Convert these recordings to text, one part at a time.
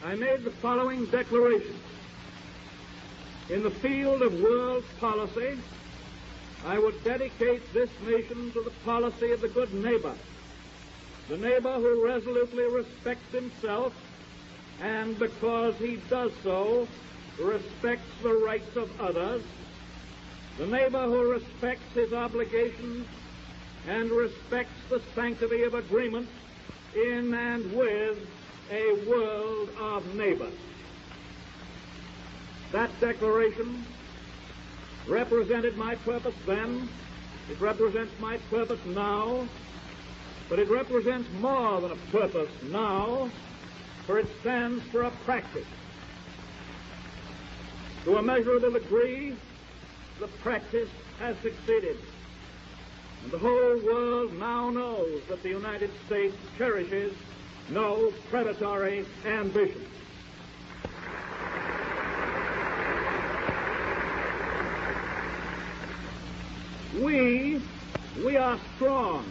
I made the following declaration. In the field of world policy, I would dedicate this nation to the policy of the good neighbor, the neighbor who resolutely respects himself and, because he does so, respects the rights of others, the neighbor who respects his obligations and respects the sanctity of agreement in and with a world of neighbors. That declaration represented my purpose then, it represents my purpose now, but it represents more than a purpose now, for it stands for a practice. To a measurable degree, the practice has succeeded, and the whole world now knows that the United States cherishes no predatory ambition. We are strong,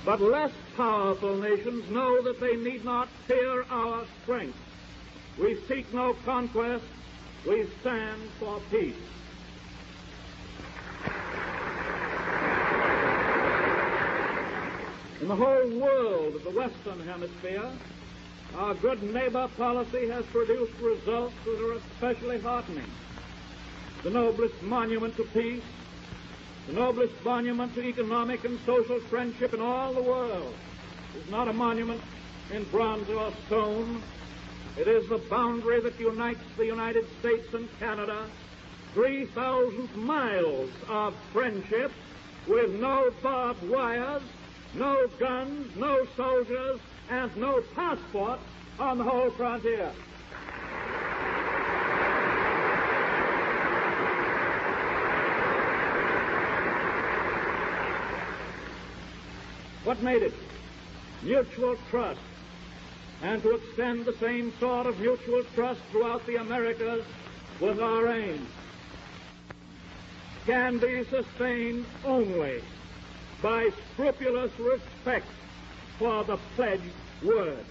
but less powerful nations know that they need not fear our strength. We seek no conquest, we stand for peace. In the whole world of the Western Hemisphere, our good neighbor policy has produced results that are especially heartening. The noblest monument to peace, the noblest monument to economic and social friendship in all the world is not a monument in bronze or stone. It is the boundary that unites the United States and Canada, 3,000 miles of friendship with no barbed wires, no guns, no soldiers, and no passports on the whole frontier. What made it? Mutual trust, and to extend the same sort of mutual trust throughout the Americas was our aim. Can be sustained only by scrupulous respect for the pledged word.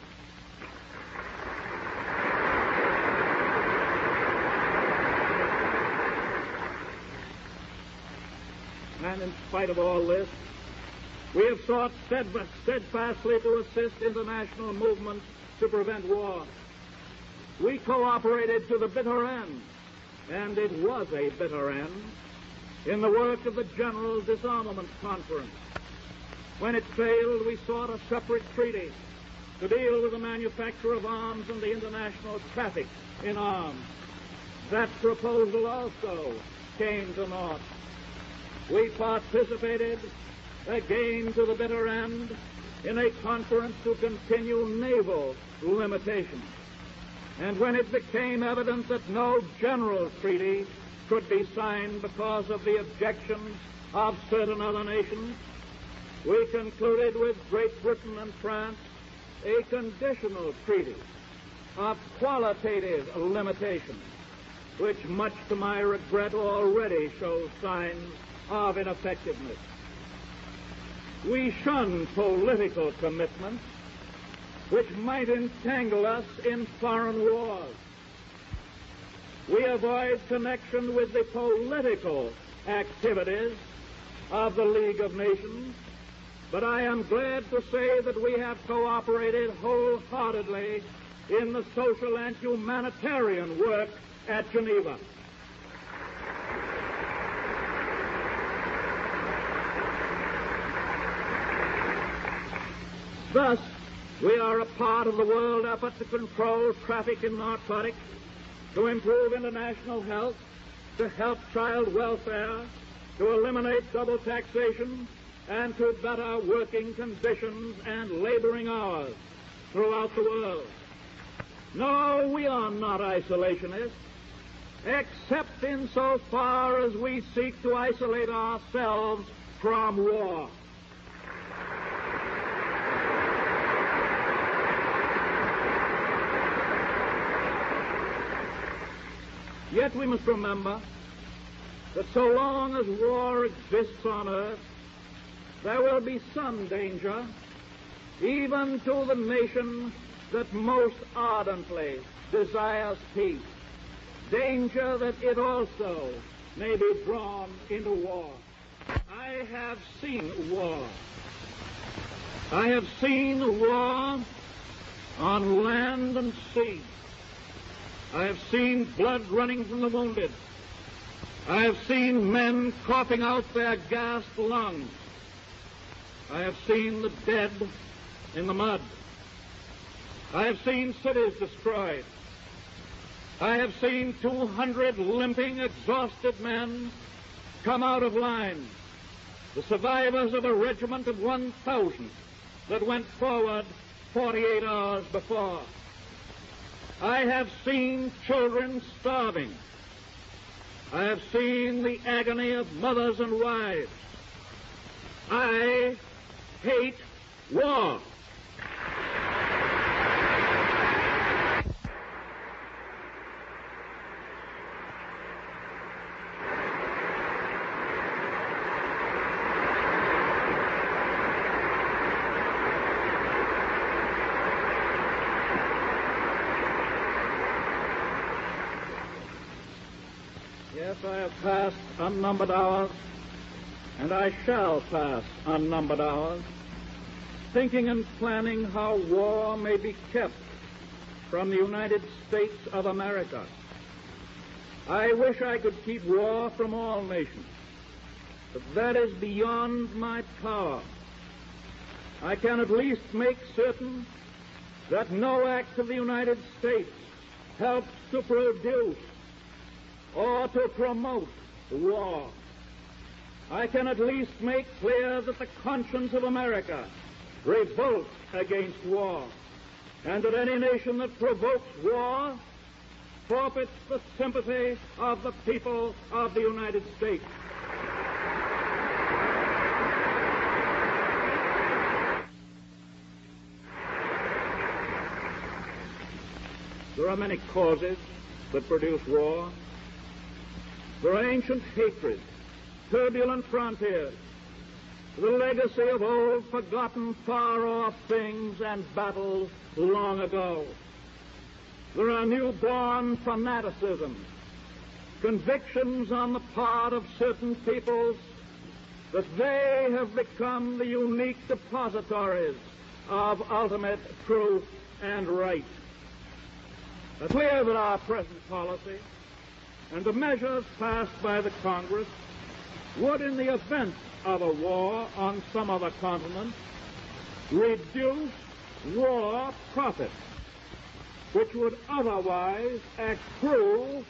And in spite of all this, we have sought steadfastly to assist international movements to prevent war. We cooperated to the bitter end, and it was a bitter end, in the work of the General Disarmament Conference. When it failed, we sought a separate treaty to deal with the manufacture of arms and the international traffic in arms. That proposal also came to naught. We participated, again to the bitter end, in a conference to continue naval limitations. And when it became evident that no general treaty could be signed because of the objections of certain other nations, we concluded with Great Britain and France a conditional treaty of qualitative limitations, which, much to my regret, already shows signs of ineffectiveness. We shun political commitments which might entangle us in foreign wars. We avoid connection with the political activities of the League of Nations, but I am glad to say that we have cooperated wholeheartedly in the social and humanitarian work at Geneva. Thus, we are a part of the world effort to control traffic in narcotics, to improve international health, to help child welfare, to eliminate double taxation, and to better working conditions and laboring hours throughout the world. No, we are not isolationists, except insofar as we seek to isolate ourselves from war. Yet we must remember that so long as war exists on earth, there will be some danger, even to the nation that most ardently desires peace, danger that it also may be drawn into war. I have seen war. I have seen war on land and sea. I have seen blood running from the wounded. I have seen men coughing out their gasped lungs. I have seen the dead in the mud. I have seen cities destroyed. I have seen 200 limping, exhausted men come out of line, the survivors of a regiment of 1,000 that went forward 48 hours before. I have seen children starving. I have seen the agony of mothers and wives. I hate war. Yes, I have passed unnumbered hours, and I shall pass unnumbered hours, thinking and planning how war may be kept from the United States of America. I wish I could keep war from all nations, but that is beyond my power. I can at least make certain that no act of the United States helps to produce or to promote war. I can at least make clear that the conscience of America revolts against war, and that any nation that provokes war forfeits the sympathy of the people of the United States. There are many causes that produce war. There are ancient hatreds, turbulent frontiers, the legacy of old, forgotten, far-off things and battles long ago. There are newborn fanaticisms, convictions on the part of certain peoples that they have become the unique depositories of ultimate truth and right. It's clear that our present policy and the measures passed by the Congress would, in the event of a war on some other continent, reduce war profits, which would otherwise accrue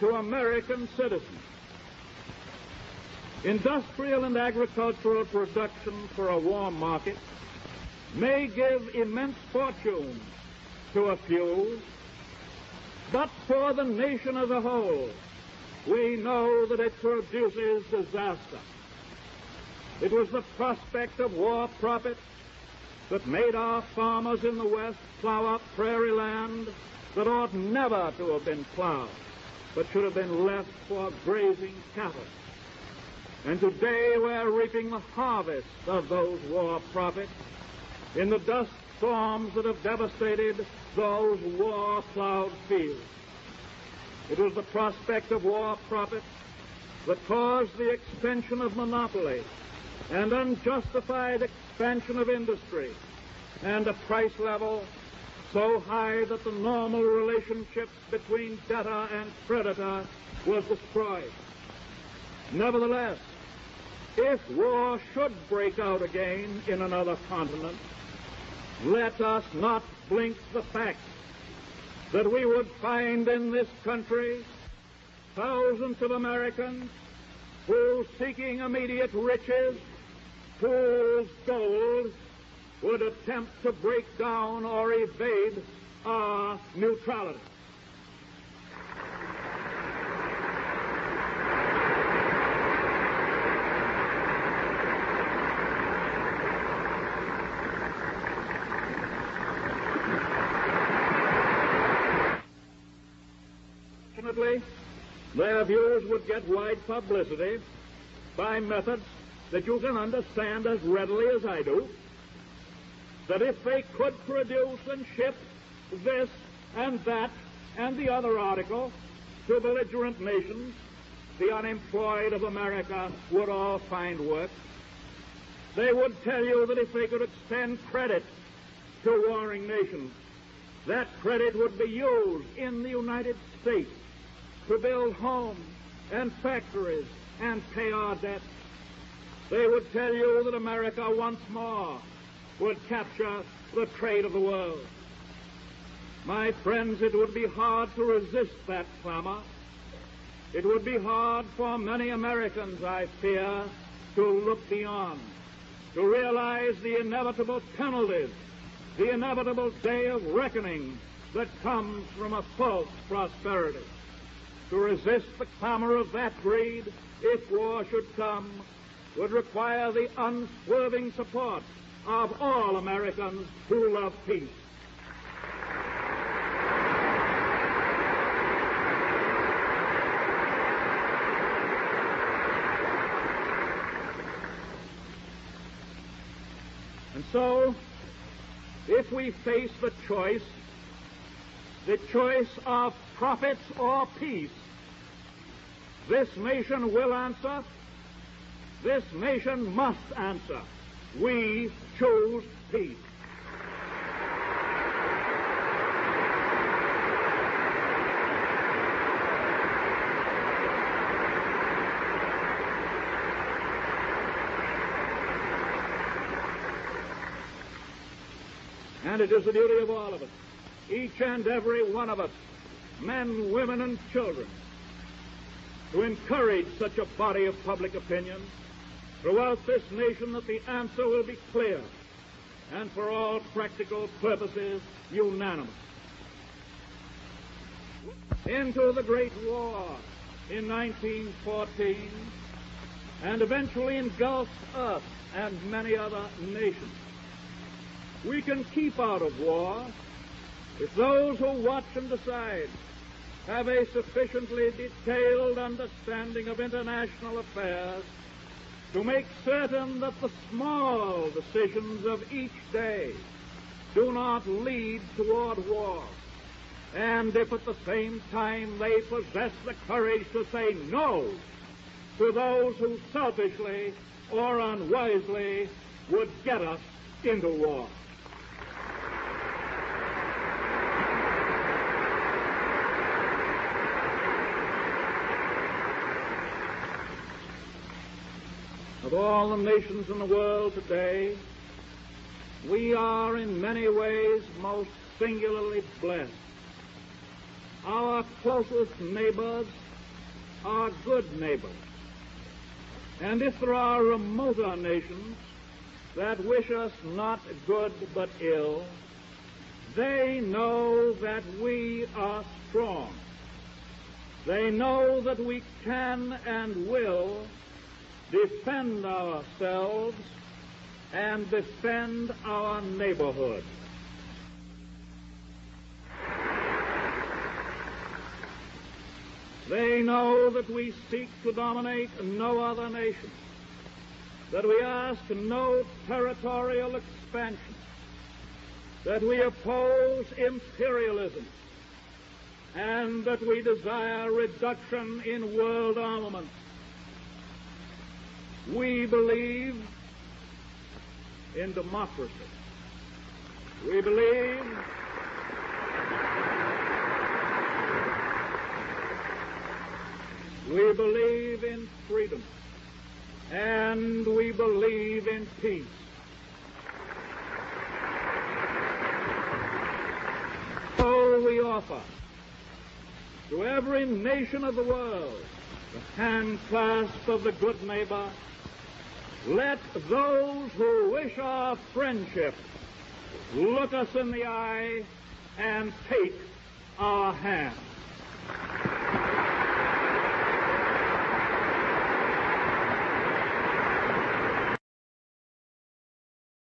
to American citizens. Industrial and agricultural production for a war market may give immense fortunes to a few, but for the nation as a whole, we know that it produces disaster. It was the prospect of war profits that made our farmers in the West plow up prairie land that ought never to have been plowed, but should have been left for grazing cattle. And today we're reaping the harvest of those war profits in the dust storms that have devastated those war-plowed fields. It was the prospect of war profits that caused the extension of monopoly and unjustified expansion of industry and a price level so high that the normal relationships between debtor and creditor was destroyed. Nevertheless, if war should break out again in another continent, let us not blink the fact that we would find in this country thousands of Americans who, seeking immediate riches, fool's gold, would attempt to break down or evade our neutrality. Their views would get wide publicity by methods that you can understand as readily as I do. that if they could produce and ship this and that and the other article to belligerent nations, the unemployed of America would all find work. They would tell you that if they could extend credit to warring nations, that credit would be used in the United States to build homes and factories and pay our debts. They would tell you that America once more would capture the trade of the world. My friends, it would be hard to resist that clamor. It would be hard for many Americans, I fear, to look beyond, to realize the inevitable penalties, the inevitable day of reckoning that comes from a false prosperity. To resist the clamor of that greed, if war should come, would require the unswerving support of all Americans who love peace. And so, if we face the choice of profits or peace, this nation will answer. This nation must answer. We choose peace. And it is the duty of all of us, each and every one of us, men, women, and children, to encourage such a body of public opinion throughout this nation that the answer will be clear and for all practical purposes unanimous. Into the Great War in 1914 and eventually engulfed us and many other nations. We can keep out of war if those who watch and decide have a sufficiently detailed understanding of international affairs to make certain that the small decisions of each day do not lead toward war, and if at the same time they possess the courage to say no to those who selfishly or unwisely would get us into war. Of all the nations in the world today, we are in many ways most singularly blessed. Our closest neighbors are good neighbors. And if there are remoter nations that wish us not good but ill, they know that we are strong. They know that we can and will defend ourselves and defend our neighborhood. They know that we seek to dominate no other nation, that we ask no territorial expansion, that we oppose imperialism, and that we desire reduction in world armaments. We believe in democracy. We believe in freedom. And we believe in peace. So we offer to every nation of the world the hand clasp of the good neighbor. Let those who wish our friendship look us in the eye and take our hand.